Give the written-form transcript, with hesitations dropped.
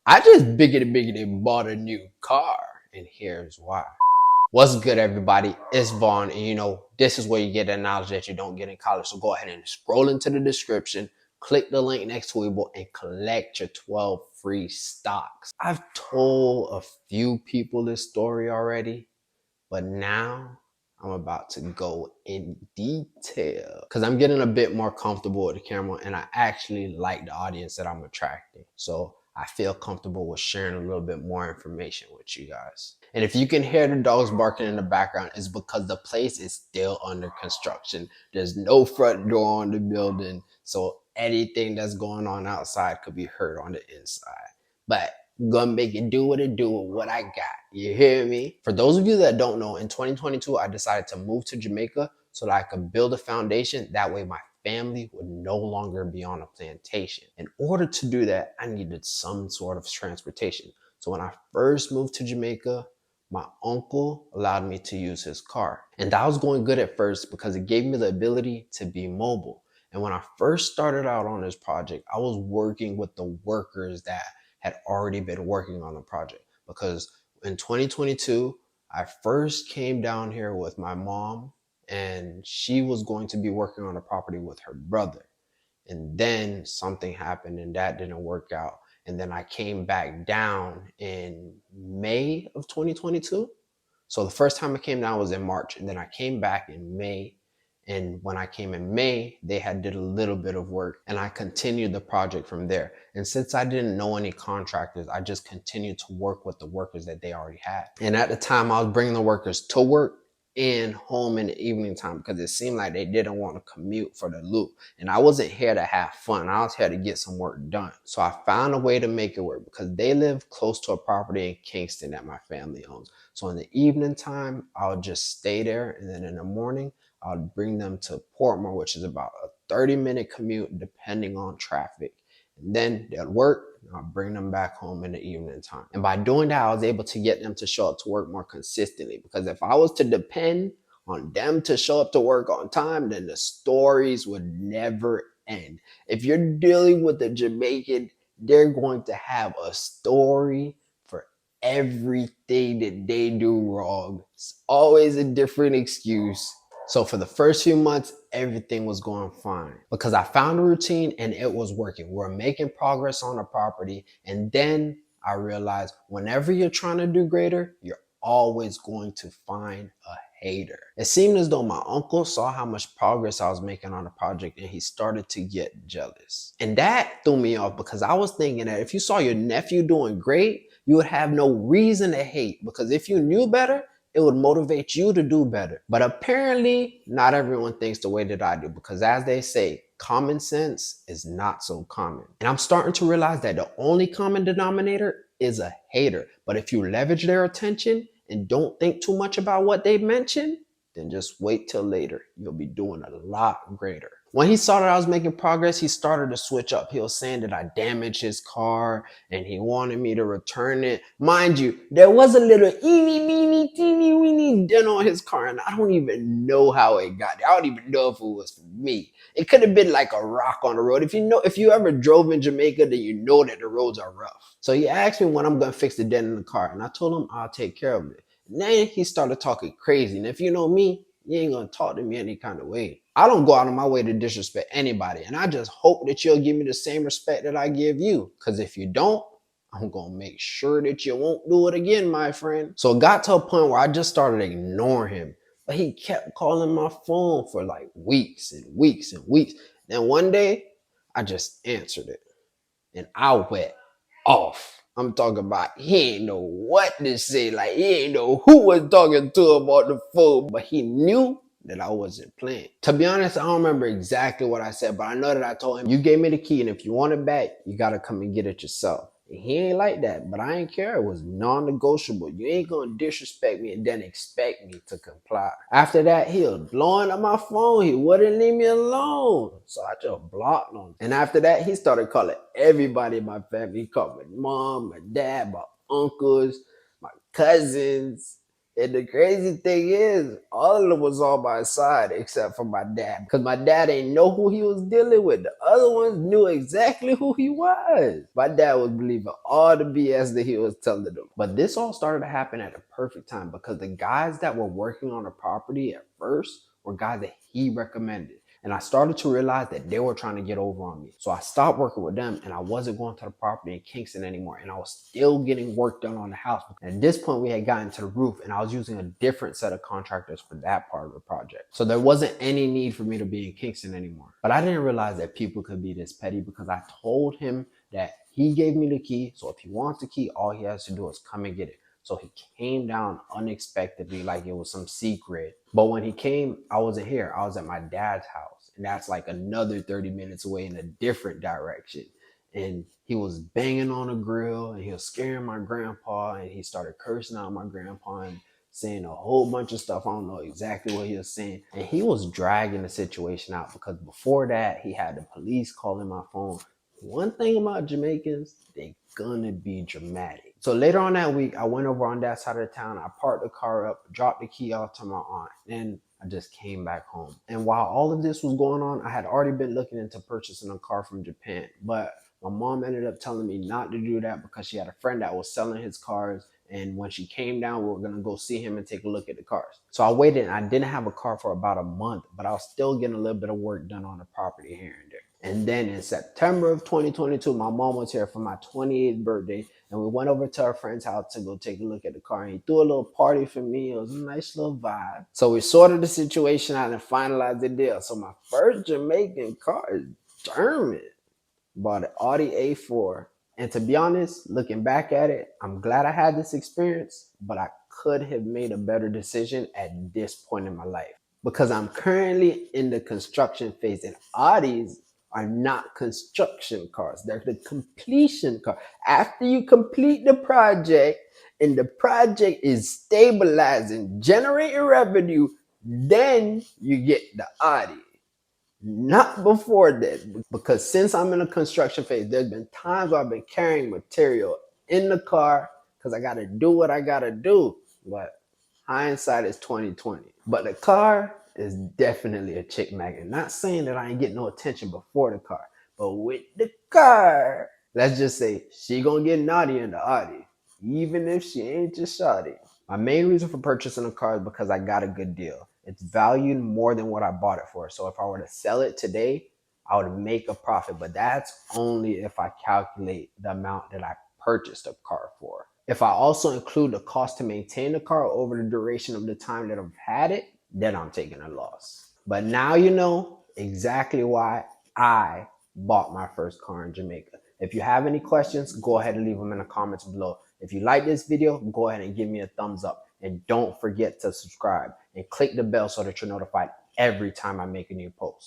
I just biggity bought a new car, and here's why. What's good, everybody? It's Vaughn, and this is where you get the knowledge that you don't get in college. So go ahead and scroll into the description, click the link next to WeBull, and collect your 12 free stocks. I've told a few people this story already, but now I'm about to go in detail because I'm getting a bit more comfortable with the camera and I actually like the audience that I'm attracting. So I feel comfortable with sharing a little bit more information with you guys. And if you can hear the dogs barking in the background, it's because the place is still under construction. There's no front door on the building. So anything that's going on outside could be heard on the inside. But gonna make it do what it do with what I got. You hear me? For those of you that don't know, in 2022, I decided to move to Jamaica so that I could build a foundation. That way my family would no longer be on a plantation. In order to do that, I needed some sort of transportation. So when I first moved to Jamaica, my uncle allowed me to use his car. And that was going good at first because it gave me the ability to be mobile. And when I first started out on this project, I was working with the workers that had already been working on the project, because in 2022 I first came down here with my mom and she was going to be working on the property with her brother, and then something happened and that didn't work out, and then I came back down in May of 2022. So the first time I came down was in March, and then I came back in May. And when I came in May, they had did a little bit of work and I continued the project from there. And since I didn't know any contractors, I just continued to work with the workers that they already had. And at the time I was bringing the workers to work and home in the evening time because it seemed like they didn't want to commute for the loop. And I wasn't here to have fun. I was here to get some work done. So I found a way to make it work because they live close to a property in Kingston that my family owns. So in the evening time, I'll just stay there. And then in the morning, I'll bring them to Portmore, which is about a 30-minute commute depending on traffic. And then they'll work, and I'll bring them back home in the evening time. And by doing that, I was able to get them to show up to work more consistently. Because if I was to depend on them to show up to work on time, then the stories would never end. If you're dealing with a Jamaican, they're going to have a story for everything that they do wrong. It's always a different excuse. So for the first few months, everything was going fine because I found a routine and it was working. We're making progress on the property. And then I realized whenever you're trying to do greater, you're always going to find a hater. It seemed as though my uncle saw how much progress I was making on the project and he started to get jealous. And that threw me off because I was thinking that if you saw your nephew doing great, you would have no reason to hate, because if you knew better, it would motivate you to do better. But apparently, not everyone thinks the way that I do, because as they say, common sense is not so common. And I'm starting to realize that the only common denominator is a hater. But if you leverage their attention and don't think too much about what they mention, then just wait till later. You'll be doing a lot greater. When he saw that I was making progress, he started to switch up. He was saying that I damaged his car and he wanted me to return it. Mind you, there was a little eeny, meeny, teeny, weeny dent on his car, and I don't even know how it got there. I don't even know if it was for me. It could have been like a rock on the road. If you ever drove in Jamaica, then you know that the roads are rough. So he asked me when I'm going to fix the dent in the car, and I told him I'll take care of it. And then he started talking crazy. And if you know me, you ain't gonna talk to me any kind of way. I don't go out of my way to disrespect anybody. And I just hope that you'll give me the same respect that I give you. Because if you don't, I'm gonna make sure that you won't do it again, my friend. So it got to a point where I just started ignoring him. But he kept calling my phone for like weeks and weeks and weeks. Then one day, I just answered it. And I went off. I'm talking about he ain't know what to say. Like, he ain't know who was talking to him on the phone, but he knew that I wasn't playing. To be honest, I don't remember exactly what I said, but I know that I told him, you gave me the key, and if you want it back, you gotta come and get it yourself. And he ain't like that, but I ain't care. It was non-negotiable. You ain't gonna disrespect me and then expect me to comply. After that, he was blowing up my phone. He wouldn't leave me alone. So I just blocked him. And after that, he started calling everybody in my family. He called my mom, my dad, my uncles, my cousins. And the crazy thing is, all of them was on my side except for my dad. Because my dad ain't know who he was dealing with. The other ones knew exactly who he was. My dad was believing all the BS that he was telling them. But this all started to happen at the perfect time because the guys that were working on the property at first were guys that he recommended. And I started to realize that they were trying to get over on me. So I stopped working with them and I wasn't going to the property in Kingston anymore. And I was still getting work done on the house. And at this point, we had gotten to the roof and I was using a different set of contractors for that part of the project. So there wasn't any need for me to be in Kingston anymore. But I didn't realize that people could be this petty because I told him that he gave me the key. So if he wants the key, all he has to do is come and get it. So he came down unexpectedly like it was some secret. But when he came, I wasn't here. I was at my dad's house. And that's like another 30 minutes away in a different direction. And he was banging on the grill and he was scaring my grandpa and he started cursing out my grandpa and saying a whole bunch of stuff. I don't know exactly what he was saying. And he was dragging the situation out because before that, he had the police calling my phone. One thing about Jamaicans, they gonna be dramatic. So later on that week, I went over on that side of the town. I parked the car up, dropped the key off to my aunt, and I just came back home. And while all of this was going on, I had already been looking into purchasing a car from Japan. But my mom ended up telling me not to do that because she had a friend that was selling his cars. And when she came down, we were going to go see him and take a look at the cars. So I waited and I didn't have a car for about a month, but I was still getting a little bit of work done on the property here and there. And then in September of 2022, my mom was here for my 28th birthday. And we went over to our friend's house to go take a look at the car. And he threw a little party for me. It was a nice little vibe. So we sorted the situation out and finalized the deal. So my first Jamaican car is German. Bought an Audi A4. And to be honest, looking back at it, I'm glad I had this experience, but I could have made a better decision at this point in my life because I'm currently in the construction phase and Audis are not construction cars. They're the completion car. After you complete the project and the project is stabilizing, generating revenue, then you get the Audi. Not before that, because since I'm in a construction phase, there's been times where I've been carrying material in the car because I got to do what I got to do. But hindsight is 2020. But the car is definitely a chick magnet. Not saying that I ain't getting no attention before the car, but with the car, let's just say she gonna get naughty in the Audi, even if she ain't just shoddy. My main reason for purchasing a car is because I got a good deal. It's valued more than what I bought it for. So if I were to sell it today, I would make a profit, but that's only if I calculate the amount that I purchased the car for. If I also include the cost to maintain the car over the duration of the time that I've had it, then I'm taking a loss. But now you know exactly why I bought my first car in Jamaica. If you have any questions, go ahead and leave them in the comments below. If you like this video, go ahead and give me a thumbs up. And don't forget to subscribe and click the bell so that you're notified every time I make a new post.